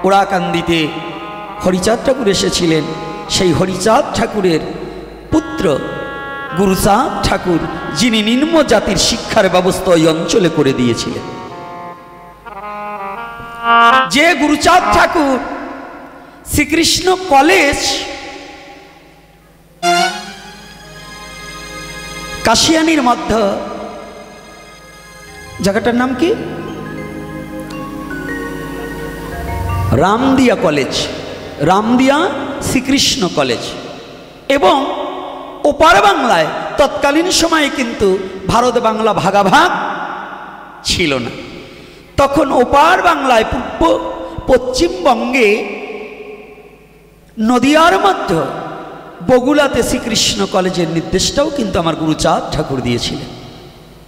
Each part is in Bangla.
ওরাকান্দিতে হরিচাঁদ ঠাকুর এসেছিলেন। সেই হরিচাঁদ ঠাকুরের পুত্র গুরুচাঁদ ঠাকুর, যিনি নিম্ন জাতির শিক্ষার ব্যবস্থা ওই অঞ্চলে করে দিয়েছিলেন। যে গুরুচাঁদ ঠাকুর শ্রীকৃষ্ণ কলেজ কাশিয়ানির মধ্যে, জায়গাটার নাম কি, রামদিয়া কলেজ, রামদিয়া শ্রীকৃষ্ণ কলেজ, এবং ওপার বাংলায় তৎকালীন সময়ে কিন্তু ভারত বাংলা ভাগাভাগ ছিল না। তখন ওপার বাংলায় পূর্ব পশ্চিমবঙ্গে নদিয়ার মধ্যে বগুড়াতে শ্রীকৃষ্ণ কলেজের নির্দেশটাও কিন্তু আমার গুরুচাঁদ ঠাকুর দিয়েছিলেন।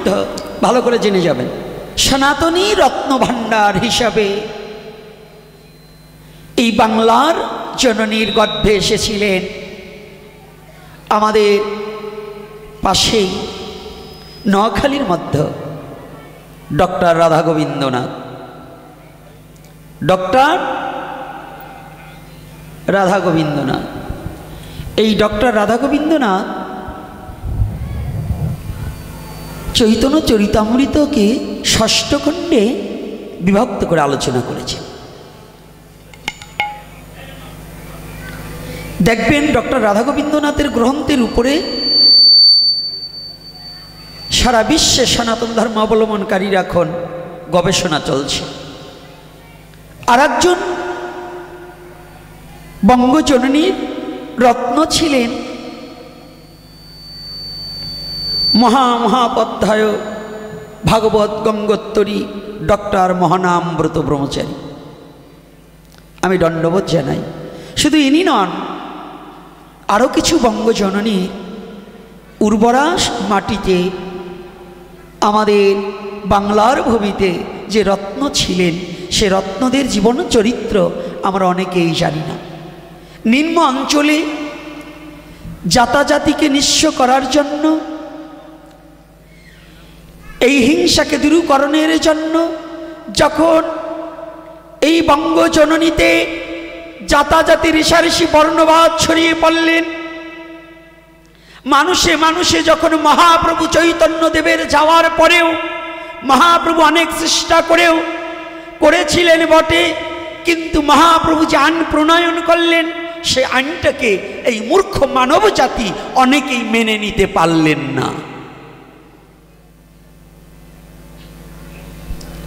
তো ভালো করে জেনে যাবেন, সনাতনী রত্নভাণ্ডার হিসাবে এই বাংলার জননীর গর্ভে এসেছিলেন আমাদের পাশেই নোয়াখালীর মধ্যে ডক্টর রাধা গোবিন্দনাথ। ডক্টর রাধা গোবিন্দনাথ, এই ডক্টর রাধা গোবিন্দনাথ চৈতন্য চরিতামৃতকে ষষ্ঠ খণ্ডে বিভক্ত করে আলোচনা করেছেন। দেখবেন ডক্টর রাধা গোবিন্দনাথের গ্রন্থের উপরে সারা বিশ্বে সনাতন ধর্ম অবলম্বনকারীর এখন গবেষণা চলছে। আর একজন বঙ্গজননীর রত্ন ছিলেন মহামহাপধ্যায় ভাগবত গঙ্গোত্তরী ডক্টর মহানামব্রত ব্রহ্মচারী। আমি দণ্ডবোধ জানাই। শুধু ইনি নন, আরও কিছু বঙ্গজননী উর্বরা মাটিতে আমাদের বাংলার ভূমিতে যে রত্ন ছিলেন, সে রত্নদের জীবন চরিত্র আমরা অনেকেই জানি না। নিম্ন অঞ্চলে জাতাজাতিকে নিঃস্ব করার জন্য, এই হিংসাকে দূরীকরণের জন্য যখন এই বঙ্গজননীতে জাতাজাতি রেশারেশি বর্ণবাদ ছড়িয়ে পড়লেন, মানুষে মানুষে যখন মহাপ্রভু চৈতন্য দেবের যাওয়ার পরেও মহাপ্রভু অনেক চেষ্টা করেছিলেন বটে, কিন্তু মহাপ্রভু যে আইন প্রণয়ন করলেন, সে আইনটাকে এই মূর্খ মানব জাতি অনেকেই মেনে নিতে পারলেন না।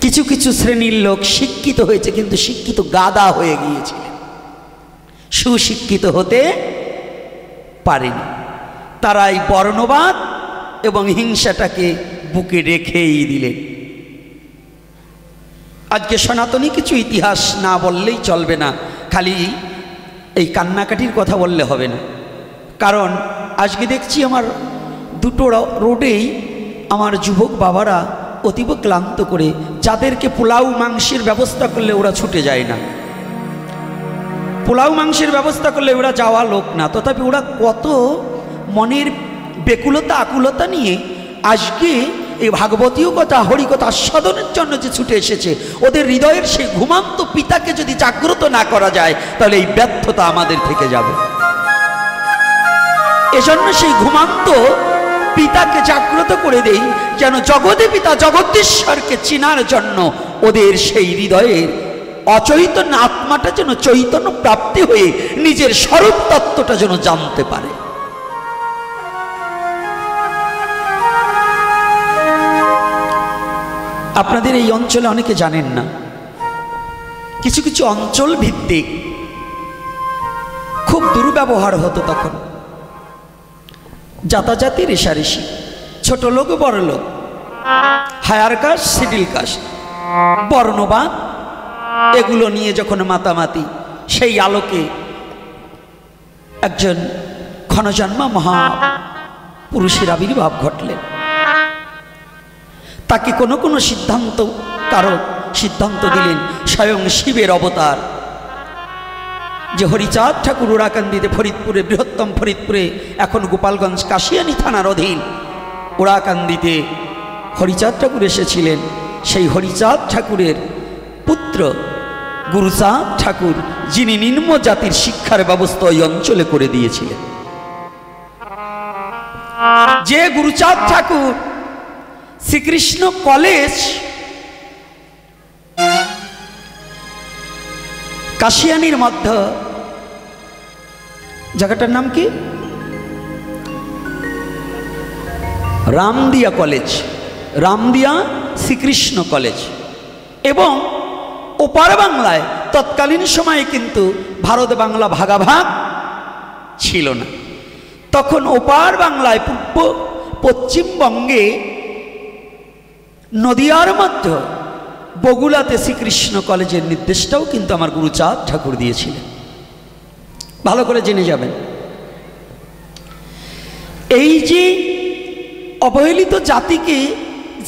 কিছু কিছু শ্রেণীর লোক শিক্ষিত হয়েছে, কিন্তু শিক্ষিত গাদা হয়ে গিয়েছিলেন, সুশিক্ষিত হতে পারেনি। তারা এই বর্ণবাদ এবং হিংসাটাকে বুকে রেখেই দিলেন। আজকে সনাতনী কিছু ইতিহাস না বললেই চলবে না, খালি এই কান্নাকাটির কথা বললে হবে না। কারণ আজকে দেখছি আমার দুটো রোডেই আমার যুবক বাবারা অতীব ক্লান্ত করে, যাদেরকে পোলাও মাংসের ব্যবস্থা করলে ওরা ছুটে যায় না, পোলাও মাংসের ব্যবস্থা করলে ওরা যাওয়া লোক না, তথাপি ওরা কত মনের বেকুলতা আকুলতা নিয়ে আজকে এই ভাগবতীয় কথা হরিকথা আস্বাদনের জন্য যে ছুটে এসেছে। ওদের হৃদয়ের সেই ঘুমান্ত পিতাকে যদি জাগ্রত না করা যায়, তাহলে এই ব্যর্থতা আমাদের থেকে যাবে। এজন্য সেই ঘুমান্ত পিতাকে জাগ্রত করে দেই, যেন জগতে পিতা জগদীশ্বরকে চিনার জন্য ওদের সেই হৃদয়ের অচৈতন্য আত্মাটা যেন চৈতন্য প্রাপ্তি হয়ে নিজের স্বরূপ তত্ত্বটা যেন জানতে পারে। আপনাদের এই অঞ্চলে অনেকে জানেন না, কিছু কিছু অঞ্চল ভিত্তিক খুব দুর্ব্যবহার হতো তখন। জাতাজাতি রেশারেশি, ছোট লোক বড় লোক, হায়ার কাস্ট সিডিল কাস্ট, বর্ণবাদ, এগুলো নিয়ে যখন মাতামাতি, সেই আলোকে একজন ক্ষণজন্মা মহাপুরুষের আবির্ভাব ঘটলেন। তাকে কোনো কোনো সিদ্ধান্ত দিলেন স্বয়ং শিবের অবতার, যে হরিচাঁদ ঠাকুর ওরাকান্দিতে ফরিদপুরে, বৃহত্তম ফরিদপুরে, এখন গোপালগঞ্জ কাশিয়ানী থানার অধীন ওরাকান্দিতে হরিচাঁদ ঠাকুর এসেছিলেন। সেই হরিচাঁদ ঠাকুরের পুত্র গুরুচাঁদ ঠাকুর, যিনি নিম্ন জাতির শিক্ষার ব্যবস্থা ওই অঞ্চলে করে দিয়েছিলেন। যে গুরুচাঁদ ঠাকুর শ্রীকৃষ্ণ কলেজ কাশিয়ানির মধ্যে, জায়গাটার নাম কি, রামদিয়া কলেজ, রামদিয়া শ্রীকৃষ্ণ কলেজ, এবং ওপার বাংলায় তৎকালীন সময়ে কিন্তু ভারত বাংলা ভাগাভাগ ছিল না। তখন ওপার বাংলায় পূর্ব পশ্চিমবঙ্গে নদিয়ার মধ্যে বগুড়াতে শ্রীকৃষ্ণ কলেজের নির্দেশটাও কিন্তু আমার গুরুচাঁদ ঠাকুর দিয়েছিলেন। ভালো করে জেনে যাবেন। এই যে অবহেলিত জাতিকে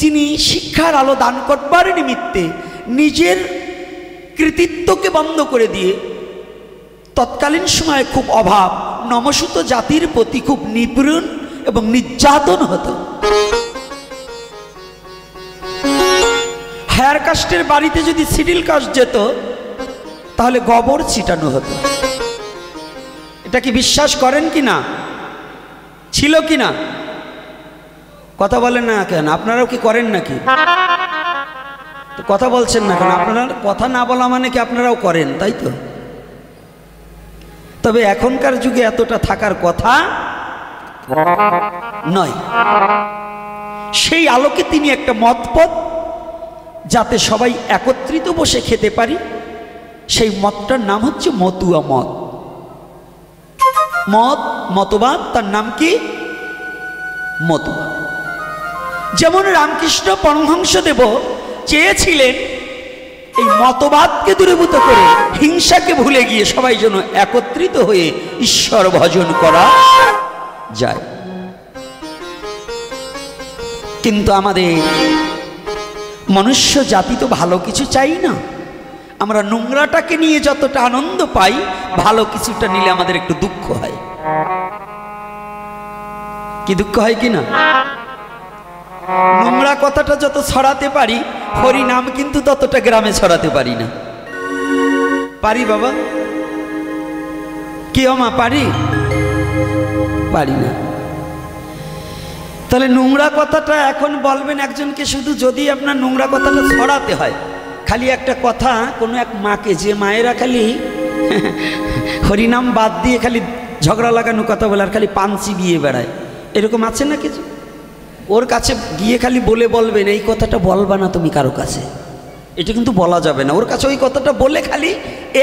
যিনি শিক্ষার আলো দান করবার নিমিত্তে নিজের কৃতিত্বকে বন্ধ করে দিয়ে তৎকালীন সময়ে খুব অভাব, নমস্যুত জাতির প্রতি খুব নিপীড়ন এবং নির্যাতন হতো। হায়ার কাস্টের বাড়িতে যদি সিডিল কাস্ট যেত তাহলে গোবর ছিটানো হতো। এটা কি বিশ্বাস করেন কি না? ছিল কি না? কথা বলেন না কেন? আপনারাও কি করেন নাকি? তো কথা বলছেন না কেন? আপনারা কথা না বলা মানে কি আপনারাও করেন, তাই তো? তবে এখনকার যুগে এতটা থাকার কথা নয়। সেই আলোকে তিনি একটা মতপথ, যাতে সবাই একত্রিত বসে খেতে পারি, সেই মতটার নাম হচ্ছে মতুয়া মত। মত, মতবাদ, তার নাম কি? মতুয়া। যেমন রামকৃষ্ণ পরমহংসদেব চেয়েছিলেন এই মতবাদকে দূরীভূত করে হিংসাকে ভুলে গিয়ে সবাই যেন একত্রিত হয়ে ঈশ্বর ভজন করা যায়। কিন্তু আমাদের মনুষ্য জাতি তো ভালো কিছু চাই না। আমরা নোংরাটাকে নিয়ে যতটা আনন্দ পাই, ভালো কিছুটা নিলে আমাদের একটু দুঃখ হয়। কি দুঃখ হয় কি না? নোংরা কথাটা যত ছড়াতে পারি, হরি নাম কিন্তু ততটা গ্রামে ছড়াতে পারি না। পারি বাবা? কি মা, পারি? পারি না। তাহলে নোংরা কথাটা এখন বলবেন একজনকে, শুধু যদি আপনার নোংরা কথাটা ছড়াতে হয়, খালি একটা কথা কোনো এক মাকে, যে মায়েরা খালি হরিনাম বাদ দিয়ে খালি ঝগড়া লাগানো কথা বলে আর খালি পান চিবিয়ে বেড়ায়, এরকম আছে না কিছু? ওর কাছে গিয়ে খালি বলে বলবেন এই কথাটা বলবা না তুমি কারো কাছে, এটা কিন্তু বলা যাবে না। ওর কাছে ওই কথাটা বলে খালি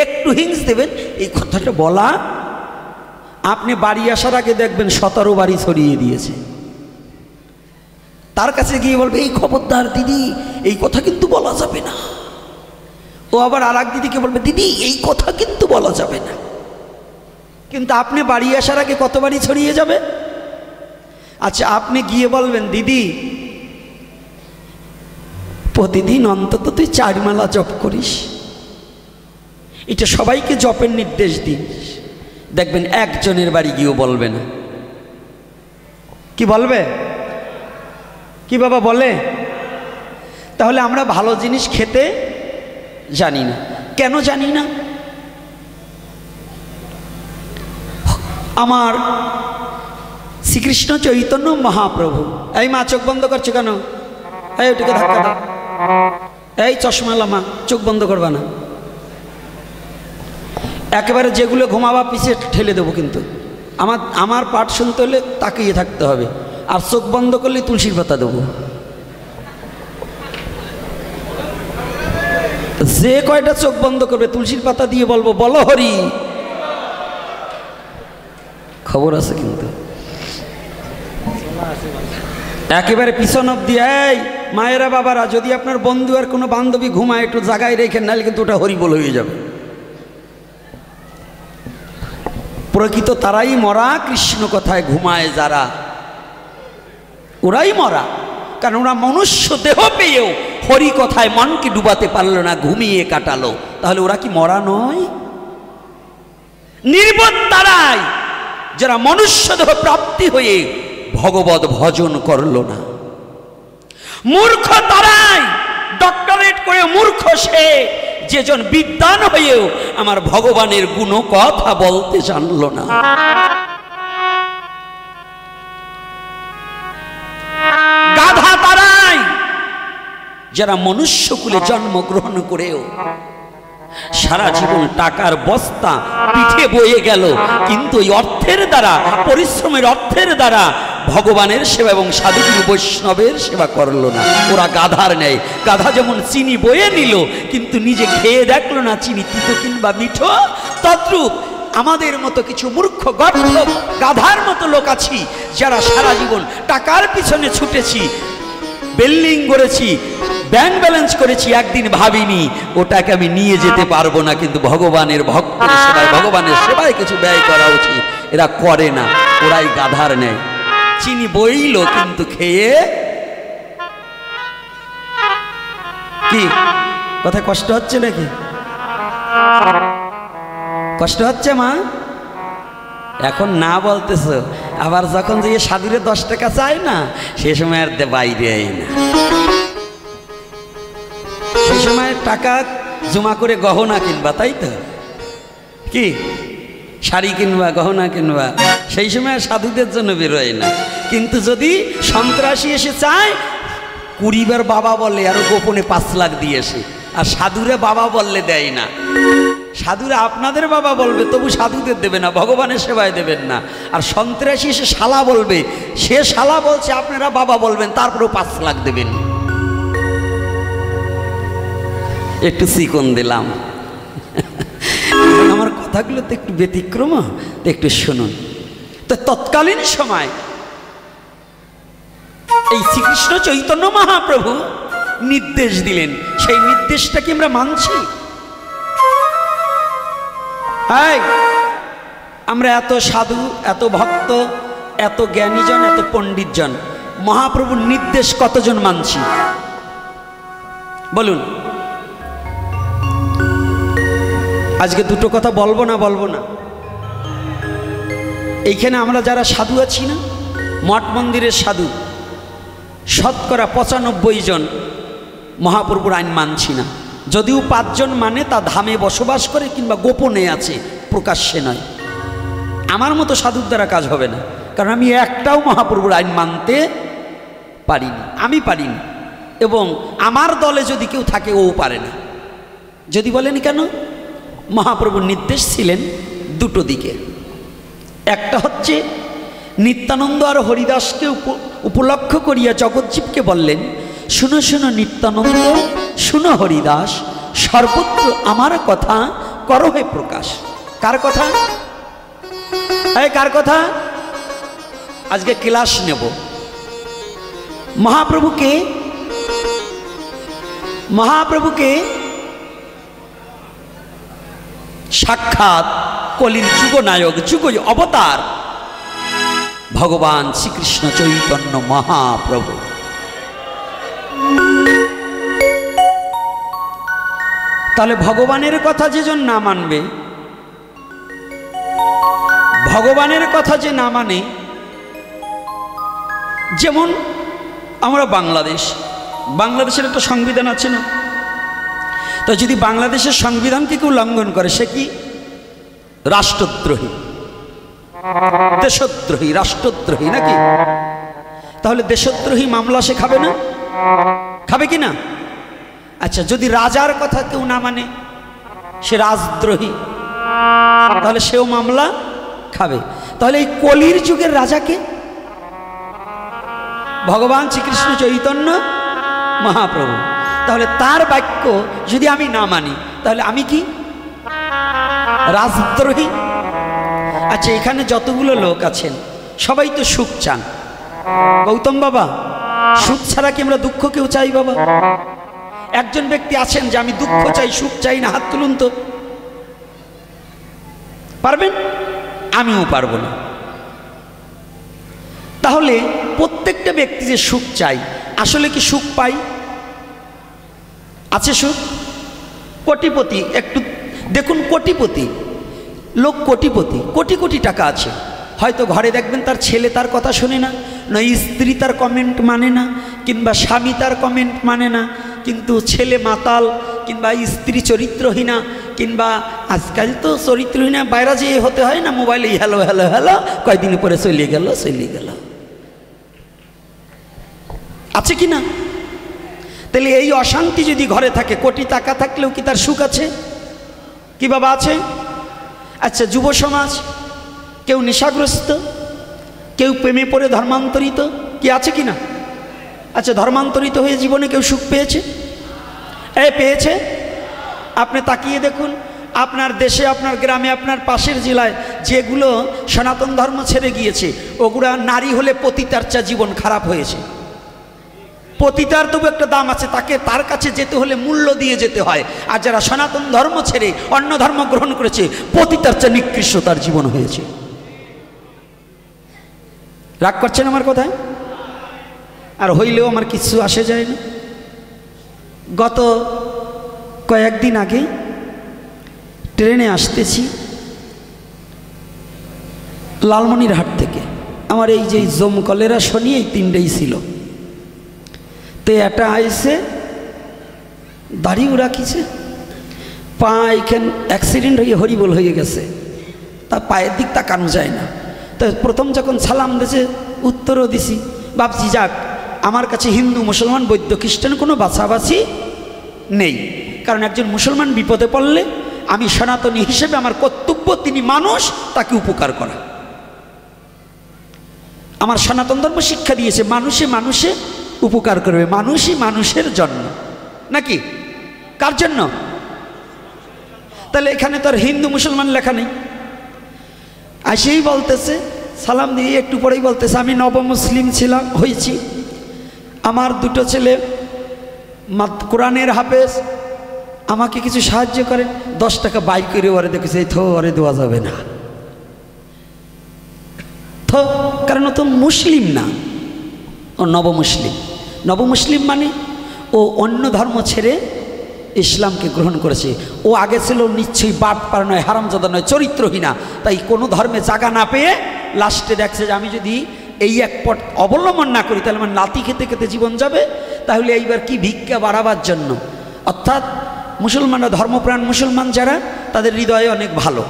একটু হিংস দেবেন, এই কথাটা বলা, আপনি বাড়ি আসার আগে দেখবেন 17 বাড়ি ছড়িয়ে দিয়েছে। তার কাছে গিয়ে বলবে এই খবরদার দিদি, এই কথা কিন্তু বলা যাবে না। ও আবার আর এক দিদিকে বলবে দিদি এই কথা কিন্তু বলা যাবে না। কিন্তু আপনি বাড়ি আসার আগে কত বাড়ি ছড়িয়ে যাবে? আচ্ছা, আপনি গিয়ে বলবেন দিদি প্রতিদিন অন্তত তুই 4 মালা জপ করিস, এটা সবাইকে জপের নির্দেশ দিন। দেখবেন একজনের বাড়ি গিয়েও বলবে না। কি বলবে? কি বাবা বলে? তাহলে আমরা ভালো জিনিস খেতে জানি না। কেন জানি না? আমার শ্রীকৃষ্ণ চৈতন্য মহাপ্রভু, এই মা চোখ বন্ধ করছো কেন? এই ওটিকে ধাক্কা দাও, এই চশমালা মা চোখ বন্ধ করবা না। একেবারে যেগুলো ঘুমাবা পিছিয়ে ঠেলে দেবো, কিন্তু আমার পাঠ শুনতে হলে তাকিয়ে থাকতে হবে, আর চোখ বন্ধ করলে তুলসীর পাতা দেবো। যে কয়টা চোখ বন্ধ করবে তুলসীর পাতা দিয়ে বলবো বলো হরি। খবর আছে কিন্তু। একেবারে পিছন অব্দি, এই মায়েরা বাবারা, যদি আপনার বন্ধু আর কোনো বান্ধবী ঘুমায় একটু জায়গায় রেখে, নাহলে কিন্তু ওটা হরিবোল হয়ে যাবে। প্রকৃত তারাই মরা, কৃষ্ণ কথায় ঘুমায় যারা, ওরাই মরা। কারণ ওরা মনুষ্য দেহ পেয়েও হরি কথায় মনকে ডুবাতে পারলো না, ঘুমিয়ে কাটালো। তাহলে ওরা কি মরা নয়? নির্বোধ তারাই যারা মনুষ্য দেহ প্রাপ্তি হয়ে ভগবত ভজন করল না। মূর্খ তারাই, ডক্টরেট করে মূর্খ সে, যেজন বিদ্বান হয়েও আমার ভগবানের গুণ কথা বলতে জানল না। গাধা তারাই যারা মনুষ্যকুলে জন্মগ্রহণ করেও সারা জীবন টাকার বস্তা পিঠে বয়ে গেল, কিন্তু এই অর্থের দ্বারা, পরিশ্রমের অর্থের দ্বারা ভগবানের সেবা এবং সাধুগুরু বৈষ্ণবের সেবা করলো না। ওরা গাধার নেয়। গাধা যেমন চিনি বয়ে নিল কিন্তু নিজে খেয়ে দেখলো না চিনি তিতো কিংবা মিঠো, তদ্রূপ আমাদের মতো কিছু মূর্খ গর্ধব গাধার মতো লোক আছি যারা সারা জীবন টাকার পিছনে ছুটেছি, বিল্ডিং করেছি, ব্যাংক ব্যালেন্স করেছি, একদিন ভাবিনি ওটাকে আমি নিয়ে যেতে পারবো না, কিন্তু ভগবানের ভক্তের সেবায়, ভগবানের সেবায় কিছু ব্যয় করা উচিত। এরা করে না, ওরাই গাধার নেয়। চিনি বইল কিন্তু খেয়ে কি কথা কষ্ট হচ্ছে নাকি? কষ্ট হচ্ছে মা? এখন না বলতেছ, আবার যখন যে সাধুরে 10 টাকা চাই না সে সময় আর বাইরে না, সেই সময় টাকা জমা করে গহনা কিনবা, তাই তো? কি শাড়ি কিনবা, গহনা কিনবা, সেই সময় সাধুদের জন্য বেরোয় না। কিন্তু যদি সন্ত্রাসী এসে চায়, 20 বার বাবা বলে আরো গোপনে 5 লাখ দিয়েছে, আর সাধুরে বাবা বললে দেয় না। সাধুরা আপনাদের বাবা বলবে তবু সাধুদের দেবে না, ভগবানের সেবায় দেবেন না। আর সন্ত্রাসী এসে শালা বলবে, সে শালা বলছে আপনারা বাবা বলবেন, তারপরেও 5 লাখ দেবেন। একটু চিকন দিলাম, আমার কথাগুলো তো একটু ব্যতিক্রম, একটু শুনুন। তো তৎকালীন সময় এই শ্রীকৃষ্ণ চৈতন্য মহাপ্রভু নির্দেশ দিলেন, সেই নির্দেশটা কি আমরা মানছি? আমরা এত সাধু, এত ভক্ত, এত জ্ঞানীজন, এত পণ্ডিতজন, মহাপ্রভুর নির্দেশ কতজন মানছি বলুন? আজকে দুটো কথা বলবো না, এইখানে আমরা যারা সাধু আছি না, মঠ মন্দিরের সাধু, শতকরা 95 জন মহাপ্রভুর আইন মানছি না। যদিও 5 জন মানে তা ধামে বসবাস করে কিংবা গোপনে আছে, প্রকাশ্যে নয়। আমার মতো সাধুর দ্বারা কাজ হবে না, কারণ আমি একটাও মহাপ্রভুর আইন মানতে পারিনি, আমি পারিনি, এবং আমার দলে যদি কেউ থাকে ও পারে না। যদি বলেন কেন? মহাপ্রভুর নির্দেশ ছিলেন দুটো দিকে। একটা হচ্ছে নিত্যানন্দ আর হরিদাসকে উপলক্ষ করিয়া জগজ্জীবকে বললেন, শুনো শুনো নিত্যানন্দ, শুনো হরিদাস, সর্বত্র আমার কথা করো হে প্রকাশ। কার কথা? কার কথা? আজকে ক্লাস নেব। মহাপ্রভুকে সাক্ষাৎ কলির যুগনায়ক, যুগ অবতার ভগবান শ্রীকৃষ্ণ চৈতন্য মহাপ্রভু। তাহলে ভগবানের কথা যেজন না মানবে, ভগবানের কথা যে না মানে, যেমন আমরা বাংলাদেশের একটা সংবিধান আছে না? তো যদি বাংলাদেশের সংবিধানকে কেউ লঙ্ঘন করে, সে কি? রাষ্ট্রদ্রোহী, দেশদ্রোহী, রাষ্ট্রদ্রোহী নাকি? তাহলে দেশদ্রোহী মামলা সে খাবে না? খাবে কি না? আচ্ছা, যদি রাজার কথা কেউ না মানে, সে রাজদ্রোহী, তাহলে সেও মামলা খাবে। তাহলে এই কলির যুগের রাজাকে ভগবান শ্রীকৃষ্ণ চৈতন্য মহাপ্রভু। তাহলে তার বাক্য যদি আমি না মানি, তাহলে আমি কি? রাজদ্রোহী। আচ্ছা, এখানে যতগুলো লোক আছেন সবাই তো সুখ চান। গৌতম বাবা, সুখ ছাড়া কি আমরা দুঃখ কেউ চাই বাবা? একজন ব্যক্তি আছেন যে আমি দুঃখ চাই, সুখ চাই না? হাত তুলুন তো। পারবেন? আমিও পারবো না। তাহলে প্রত্যেকটা ব্যক্তি যে সুখ চাই, আসলে কি সুখ পাই? আছে সুখ? কোটিপতি, একটু দেখুন, কোটিপতি লোক, কোটিপতি, কোটি কোটি টাকা আছে, হয়তো ঘরে দেখবেন তার ছেলে তার কথা শোনে না, নয় স্ত্রী তার কমেন্ট মানে না, কিংবা স্বামী তার কমেন্ট মানে না, কিন্তু ছেলে মাতাল কিংবা স্ত্রী চরিত্রহীনা, কিংবা আজকাল তো চরিত্রহীনা বাইরে যেয়ে হতে হয় না, মোবাইলে হ্যালো হ্যালো হ্যালো, কয়েকদিন পরে চলে গেল। আছে কি না? তাহলে এই অশান্তি যদি ঘরে থাকে, কোটি টাকা থাকলেও কি তার সুখ আছে? কি বাবা আছে? আচ্ছা, যুব সমাজ, কেউ নেশাগ্রস্ত, কেউ প্রেমে পড়ে ধর্মান্তরিত, কি আছে কি না? আচ্ছা, ধর্মান্তরিত হয়ে জীবনে কেউ সুখ পেয়েছে? পেয়েছে? আপনি তাকিয়ে দেখুন, আপনার দেশে, আপনার গ্রামে, আপনার পাশের জেলায় যেগুলো সনাতন ধর্ম ছেড়ে গিয়েছে, ওগুলা নারী হলে পতিতার চেয়ে জীবন খারাপ হয়েছে। পতিতার তবু একটা দাম আছে, তার কাছে যেতে হলে মূল্য দিয়ে যেতে হয়। আর যারা সনাতন ধর্ম ছেড়ে অন্য ধর্ম গ্রহণ করেছে, পতিতার চেয়ে নিকৃষ্ট তার জীবন হয়েছে। রাগ করছেন আমার কথায়? আর হইলেও আমার কিছু আসে যায় না। গত কয়েকদিন আগে ট্রেনে আসতেছি লালমনিরহাট থেকে। আমার এই যে জমকলেরা শনি, এই তিনটেই ছিল। তো এটা আইসে দাড়িও রাখিছে, পা এখানে অ্যাক্সিডেন্ট হয়ে হরিবোল হয়ে গেছে, তা পায়ের দিক তাকানো যায় না। তো প্রথম যখন সালাম দিয়েছে, উত্তরও দিছি, ভাবছি যাক, আমার কাছে হিন্দু মুসলমান বৌদ্ধ খ্রিস্টান কোনো বাছাবাছি নেই, কারণ একজন মুসলমান বিপদে পড়লে আমি সনাতনী হিসেবে আমার কর্তব্য, তিনি মানুষ, তাকে উপকার করা। আমার সনাতন ধর্ম শিক্ষা দিয়েছে মানুষে মানুষে উপকার করবে, মানুষই মানুষের জন্য, নাকি কার জন্য? তাহলে এখানে তো আর হিন্দু মুসলমান লেখা নেই। আসেই বলতেছে, সালাম দিয়ে একটু পরেই বলতেছে, আমি নবমুসলিম হয়েছি, আমার দুটো ছেলে কোরআনের হাফেজ, আমাকে কিছু সাহায্য করেন। 10 টাকা বাইক করে ওরে দেখেছে, এই ওরে দেওয়া যাবে না, কারণ ও তো মুসলিম না, ও নবমুসলিম। নবমুসলিম মানে ও অন্য ধর্ম ছেড়ে ইসলামকে গ্রহণ করেছে। ও আগে ছিল নিশ্চয়ই বাটপার নয়, হারামজাদা নয়, চরিত্রহীনা। তাই কোনো ধর্মে জায়গা না পেয়ে লাস্টে দেখছে যে আমি যদি এই এক পথ অবলম্বন না করি তাহলে আমার নাতি খেতে খেতে জীবন যাবে, তাহলে এইবার কি ভিক্ষা বাড়াবার জন্য। অর্থাৎ মুসলমানরা, ধর্মপ্রাণ মুসলমান যারা, তাদের হৃদয়ে অনেক ভালো।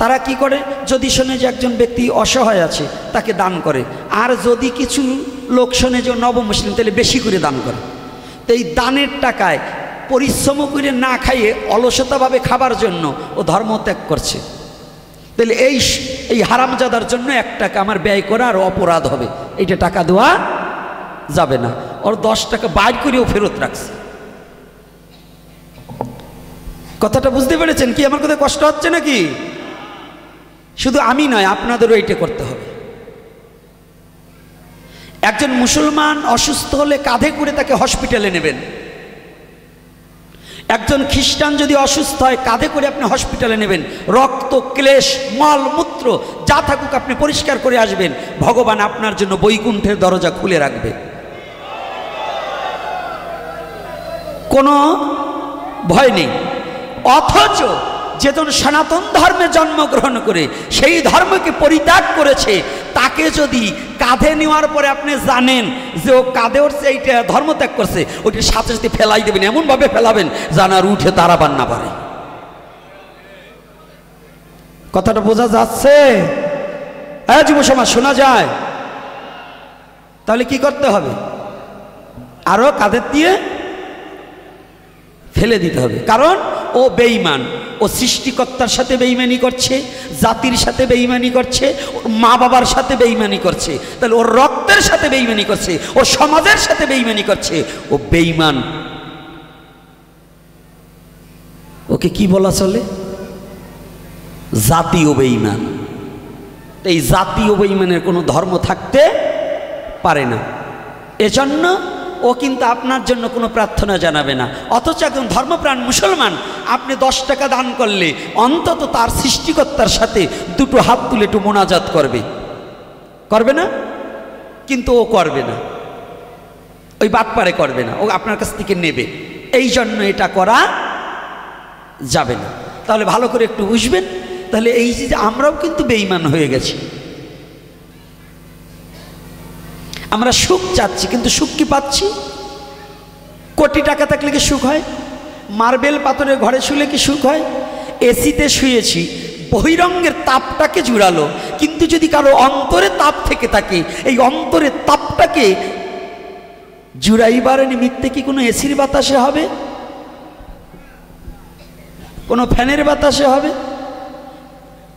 তারা কি করে, যদি শোনে যে একজন ব্যক্তি অসহায় আছে, তাকে দান করে। আর যদি কিছু লোক শোনে যে নবমুসলিম, তাহলে বেশি করে দান করে। তো এই দানের টাকায় পরিশ্রম করে না খাইয়ে অলসতাভাবে খাবার জন্য ও ধর্ম ত্যাগ করছে। তাহলে এই হারামজাদার জন্য 1 টাকা আমার ব্যয় করা আর অপরাধ হবে, এইটা টাকা দেওয়া যাবে না। ওর 10 টাকা বাইর করেও ফেরত রাখছে। কথাটা বুঝতে পেরেছেন কি? আমার কথা কষ্ট হচ্ছে নাকি? শুধু আমি নয়, আপনাদেরও এইটা করতে হবে। একজন মুসলমান অসুস্থ হলে কাঁধে করে তাকে হসপিটালে নেবেন। একজন খ্রিস্টান যদি অসুস্থ হয়, কাঁধে করে আপনি হসপিটালে নেবেন। রক্ত, ক্লেশ, মল মূত্র যা থাকুক আপনি পরিষ্কার করে আসবেন, ভগবান আপনার জন্য বৈকুণ্ঠের দরজা খুলে রাখবে, কোনো ভয় নেই। অথচ যেজন সনাতন ধর্মে জন্মগ্রহণ করে সেই ধর্মকে পরিত্যাগ করেছে, তাকে যদি কাঁধে নেওয়ার পরে আপনি জানেন যে ও কাঁধে উঠছে, এইটা ধর্ম ত্যাগ করছে, ওইটা সাথে সাথে ফেলাই দেবেন, এমনভাবে ফেলাবেন জানার উঠে দাঁড়াবার না পারে। কথাটা বোঝা যাচ্ছে? হ্যাঁ যুব সমাজ, শোনা যায়? তাহলে কি করতে হবে? আরো কাঁধের দিয়ে ফেলে দিতে হবে, কারণ ও বেঈমান। ও সৃষ্টিকর্তার সাথে বেঈমানি করছে, জাতির সাথে বেঈমানি করছে, ওর মা বাবার সাথে বেঈমানি করছে, তাহলে ওর রক্তের সাথে বেঈমানি করছে, ওর সমাজের সাথে বেঈমানি করছে, ও বেঈমান। ওকে কি বলা চলে? জাতীয় বেঈমান। এই জাতীয় বেঈমানের কোনো ধর্ম থাকতে পারে না। এজন্য ও কিন্তু আপনার জন্য কোনো প্রার্থনা জানাবে না। অথচ একজন ধর্মপ্রাণ মুসলমান, আপনি 10 টাকা দান করলে অন্তত তার সৃষ্টিকর্তার সাথে 2 হাত তুলে একটু মোনাজাত করবে, করবে না? কিন্তু ও করবে না, ওই বাটপারে করবে না, ও আপনার কাছ থেকে নেবে। এই জন্য এটা করা যাবে না। তাহলে ভালো করে একটু বুঝবেন। তাহলে এই যে আমরাও কিন্তু বেঈমান হয়ে গেছি। আমরা সুখ চাচ্ছি, কিন্তু সুখ কি পাচ্ছি? কোটি টাকা থাকলে কি সুখ হয়? মার্বেল পাথরের ঘরে শুলে কি সুখ হয়? এসিতে শুয়েছি, বহিরঙ্গের তাপটাকে জুড়ালো, কিন্তু যদি কারো অন্তরে তাপ থেকে থাকে, এই অন্তরের তাপটাকে জুড়াইবার নিমিত্তে কি কোনো এসির বাতাসে হবে? কোনো ফ্যানের বাতাসে হবে?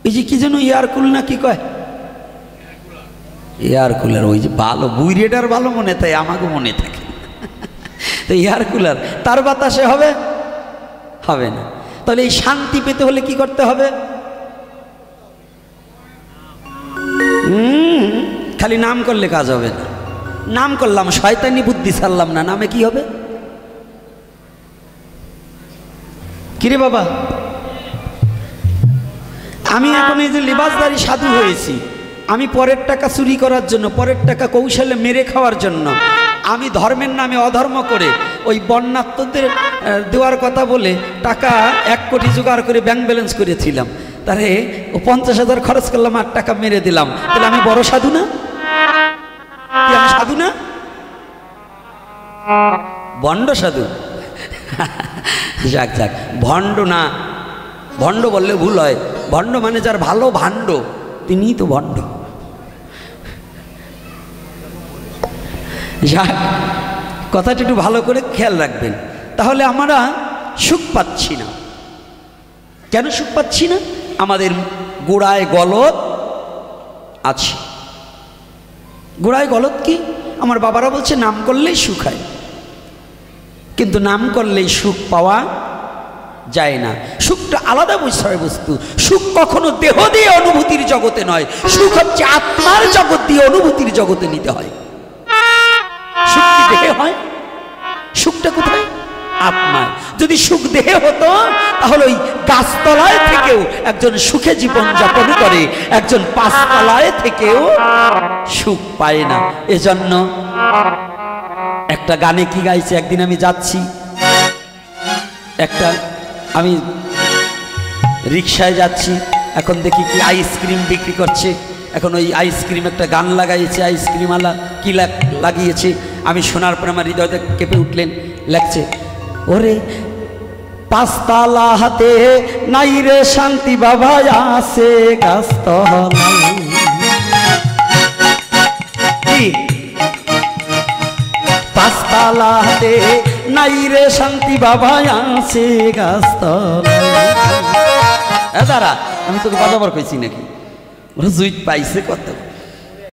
ওই যে কি যেন এয়ার কুল না কি কয়, এয়ার কুলার, ওই যে ভালো বুইরেটার ভালো মনে থাকে, আমাকে মনে থাকে। তো এয়ার কুলার তার বাতাসে হবে? হবে না। তাহলে এই শান্তি পেতে হলে কি করতে হবে? খালি নাম করলে কাজ হবে না। নাম করলাম, শয়তানি বুদ্ধি ছাড়লাম না, নামে কি হবে? কিরে বাবা, আমি এখন এই যে লিবাসদারি সাধু হয়েছি, আমি পরের টাকা চুরি করার জন্য, পরের টাকা কৌশলে মেরে খাওয়ার জন্য, আমি ধর্মের নামে অধর্ম করে ওই বন্যাত্মদের দেওয়ার কথা বলে টাকা 1 কোটি জোগাড় করে ব্যাংক ব্যালেন্স করেছিলাম, তাহলে ও 50,000 খরচ করলাম আর টাকা মেরে দিলাম, তাহলে আমি বড় সাধু না? কি আমি সাধু না? ভণ্ড সাধু। যাক যাক, ভণ্ড না, ভণ্ড বললে ভুল হয়। ভণ্ড মানে যার ভালো ভাণ্ড, তিনিই তো ভণ্ড। যাক, কথাটা একটু ভালো করে খেয়াল রাখবেন। তাহলে আমরা সুখ পাচ্ছি না। কেন সুখ পাচ্ছি না? আমাদের গোড়ায় গলদ আছে। গোড়ায় গলদ কি? আমার বাবারা বলছে নাম করলেই সুখ হয়, কিন্তু নাম করলেই সুখ পাওয়া যায় না। সুখটা আলাদা বিষয়বস্তু। সুখ কখনো দেহ দিয়ে অনুভূতির জগতে নয়, সুখ হচ্ছে আত্মার জগৎ দিয়ে অনুভূতির জগতে নিতে হয়। সুখ কি দেহে হয়? সুখটা কোথায়? আত্মায়। যদি সুখ দেহে হতো তাহলে ওই গাছতলায় থেকেও একজন সুখে জীবন যাপন করে, একজন 5 তলায় থেকেও সুখ পায় না। এজন্য একটা গানে কি গাইছে, একদিন আমি যাচ্ছি, আমি রিক্সায় যাচ্ছি, এখন দেখি কি আইসক্রিম বিক্রি করছে। এখন ওই আইসক্রিম একটা গান লাগাইছে, আইসক্রিমওয়ালা কি লাগিয়েছে, আমি শোনার পর আমার হৃদয়তে কেঁপে উঠলেন। লাগছে, ওরে 5 তালা হাতে নাই রে শান্তি বাবা আসে গাছতলায়। কি 5 তালা হাতে নাই রে শান্তি বাবা আসে গাছতলায়। দাঁড়া, আমি তোকে বাজাবার কইছি নাকি? ওরা জুইট পাইছে কত।